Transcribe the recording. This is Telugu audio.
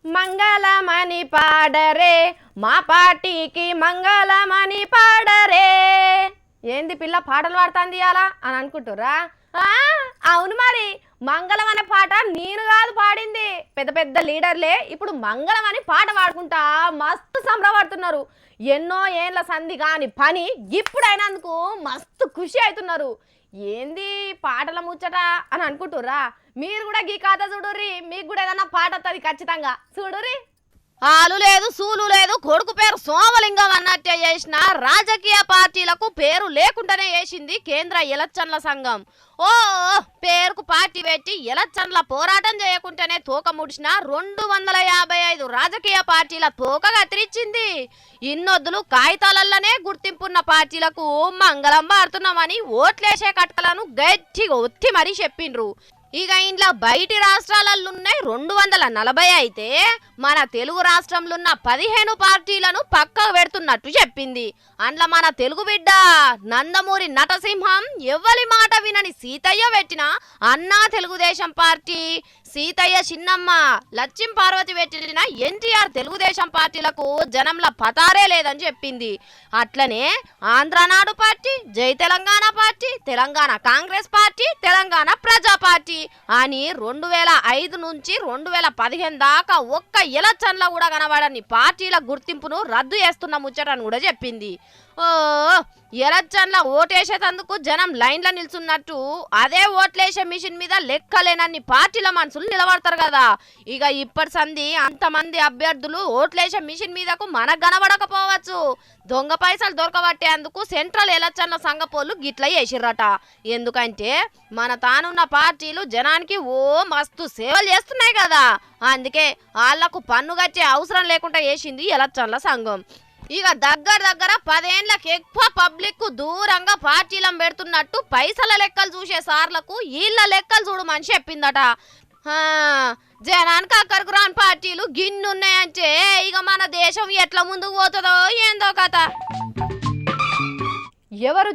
మంగళమని పాడరే మా పార్టీకి మంగళమని పాడరే. ఏంది పిల్ల పాటలు పాడుతుంది అలా అని అనుకుంటురా? అవును మరి, మంగళం అనే పాట నేను కాదు పాడింది, పెద్ద పెద్ద లీడర్లే ఇప్పుడు మంగళం అని పాట పాడుకుంటా మస్తు సంబరపడుతున్నారు. ఎన్నో ఏళ్ళ సంధి కాని పని ఇప్పుడైనందుకు మస్తు ఖుషి అవుతున్నారు. ఏంది పాటల ముచ్చట అని అనుకుంటుర్రా? మీరు కూడా గీ కథ చూడుర్రి, మీకు కూడా ఏదన్నా పాట వస్తుంది ఖచ్చితంగా చూడుర్రి. ఆలు లేదు సూలు లేదు, కొడుకు పేరు సోమలింగం అన్నట్టే చేసిన రాజకీయ పార్టీలకు పేరు లేకుండానే చేసింది కేంద్ర ఎలక్షన్ల సంఘం. ఓ పేరుకు పార్టీ పెట్టి ఎలక్షన్ల పోరాటం చేయకుండానే తోక ముడిచిన 255 రాజకీయ పార్టీల తోక కత్తిరించింది. ఇన్నొద్దులు కాగితాలల్లనే గుర్తింపున్న పార్టీలకు మంగళం పాడుతున్నామని ఓట్లేసే కట్టలను గట్టిగా ఒత్తి మరీ చెప్పిండ్రు. ఇక ఇంట్లో బయటి రాష్ట్రాలలోనే 240 అయితే మన తెలుగు రాష్ట్రంలో ఉన్న 15 పార్టీలను పక్కకు పెడుతున్నట్టు చెప్పింది. అందులో మన తెలుగు బిడ్డ నందమూరి నటసింహం ఎవ్వరి మాట వినని సీతయ్య పెట్టిన అన్నా తెలుగుదేశం పార్టీ, సీతయ్య చిన్నమ్మ లక్ష్మీ పార్వతి పెట్టిన ఎన్టీఆర్ తెలుగుదేశం పార్టీలకు జనంల పతారే లేదని చెప్పింది. అట్లనే ఆంధ్రనాడు పార్టీ, జై తెలంగాణ పార్టీ, తెలంగాణ కాంగ్రెస్ పార్టీ, తెలంగాణ ప్రజా పార్టీ అని 2005 నుంచి 2015 దాకా ఒక్క ఎలక్షన్లో కూడా కనబడని పార్టీల గుర్తింపును రద్దు చేస్తున్న ముచ్చటను కూడా చెప్పింది. ఓ ఎలక్షన్ల ఓటేసేటందుకు జనం లైన్లో నిల్చున్నట్టు అదే ఓట్లేసే మిషన్ మీద లెక్కలేనన్ని పార్టీల మనుషులు నిలబడతారు కదా. ఇక ఇప్పటి సంది అంతమంది అభ్యర్థులు ఓట్లేసే మిషన్ మీదకు మనకు కనబడకపోవచ్చు. దొంగ పైసలు దొరకబట్టేందుకు సెంట్రల్ ఎలక్షన్ల సంఘపోళ్ళు గిట్ల చేసిర్రట. ఎందుకంటే మన తానున్న పార్టీలు జనానికి ఓ మస్తు సేవలు చేస్తున్నాయి కదా, అందుకే వాళ్లకు పన్ను కట్టే అవసరం లేకుండా చేసింది ఎలక్షన్ల సంఘం. ఇక దగ్గర 10 ఏళ్ళకి ఎక్కువ పబ్లిక్ దూరంగా పార్టీలను పెడుతున్నట్టు పైసల లెక్కలు చూసే సార్లకు వీళ్ళ లెక్కలు చూడమని చెప్పిందట. జనానికి అక్కడికి రాని పార్టీలు గిన్నున్నాయంటే ఇక మన దేశం ఎట్లా ముందుకు పోతుందో ఏందో కథ. ఎవరు